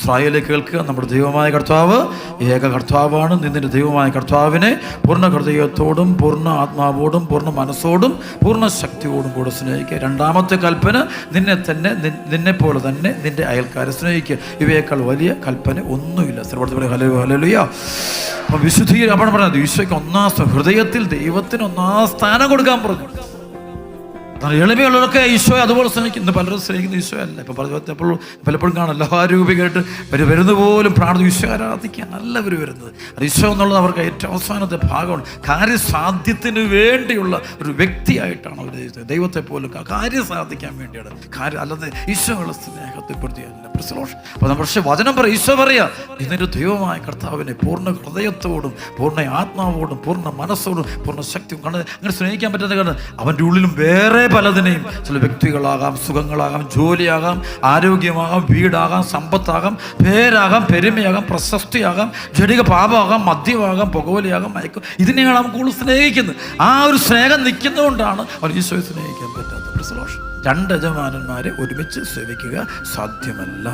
ഇസ്രായേലിൽ കേൾക്കുക, നമ്മുടെ ദൈവമായ കർത്താവ് ഏക കർത്താവാണ്. നിന്റെ ദൈവമായ കർത്താവിനെ പൂർണ്ണ ഹൃദയത്തോടും പൂർണ്ണ ആത്മാവോടും പൂർണ്ണ മനസ്സോടും പൂർണ്ണ ശക്തിയോടും കൂടെ സ്നേഹിക്കുക. രണ്ടാമത്തെ കൽപ്പന, നിന്നെപ്പോലെ തന്നെ നിന്റെ അയൽക്കാരെ സ്നേഹിക്കുക. ഇവയേക്കാൾ വലിയ കൽപ്പന ഒന്നുമില്ല. ഹല്ലേലൂയ. അപ്പം വിശുദ്ധി അവിടെ പറഞ്ഞത് ഈശോയ്ക്ക് ഹൃദയത്തിൽ ദൈവത്തിന് ഒന്നാം സ്ഥാനം കൊടുക്കാൻ പറഞ്ഞു. എളിമയുള്ളവരൊക്കെ ഈശോ അതുപോലെ സ്നേഹിക്കുന്നു. പലരും സ്നേഹിക്കുന്ന ഈശോ അല്ല. ഇപ്പം പറഞ്ഞപ്പോൾ പലപ്പോഴും കാണാം എല്ലാവരും കേട്ട് വരുന്ന പോലും പ്രാർത്ഥന ഈശോ ആരാധിക്കാൻ നല്ലവർ വരുന്നത്. അത് ഈശോ എന്നുള്ളത് അവർക്ക് ഏറ്റവും അവസാനത്തെ ഭാഗമാണ്. കാര്യസാധ്യത്തിന് വേണ്ടിയുള്ള ഒരു വ്യക്തിയായിട്ടാണ് അവർ ദൈവത്തെ പോലും കാര്യം സാധിക്കാൻ വേണ്ടിയാണ്. അല്ലാതെ ഈശോയുള്ള സ്നേഹത്തെ പ്രതിയല്ല. അപ്പോൾ പക്ഷേ വചനം പറയാം, ഈശോ പറയാ, ഇതിൻ്റെ ദൈവമായ കർത്താവിനെ പൂർണ്ണ ഹൃദയത്തോടും പൂർണ്ണ ആത്മാവോടും പൂർണ്ണ മനസ്സോടും പൂർണ്ണ ശക്തിയും അങ്ങനെ സ്നേഹിക്കാൻ പറ്റുന്ന കാരണം അവൻ്റെ ഉള്ളിലും വേറെ പലതിനെയും, ചില വ്യക്തികളാകാം, സുഖങ്ങളാകാം, ജോലിയാകാം, ആരോഗ്യമാകാം, വീടാകാം, സമ്പത്താകാം, പേരാകാം, പെരുമയാകാം, പ്രശസ്തിയാകാം, ജടിക പാപമാകാം, മദ്യമാകാം, പുകവലിയാകാം, മയക്കും, ഇതിനെയാണ് കൂടുതൽ സ്നേഹിക്കുന്നത്. ആ ഒരു സ്നേഹം നിൽക്കുന്നതുകൊണ്ടാണ് അവൻ ഈശോയെ സ്നേഹിക്കാൻ പറ്റാത്തത്. രണ്ട് യജമാനന്മാരെ ഒരുമിച്ച് സേവിക്കുക സാധ്യമല്ല.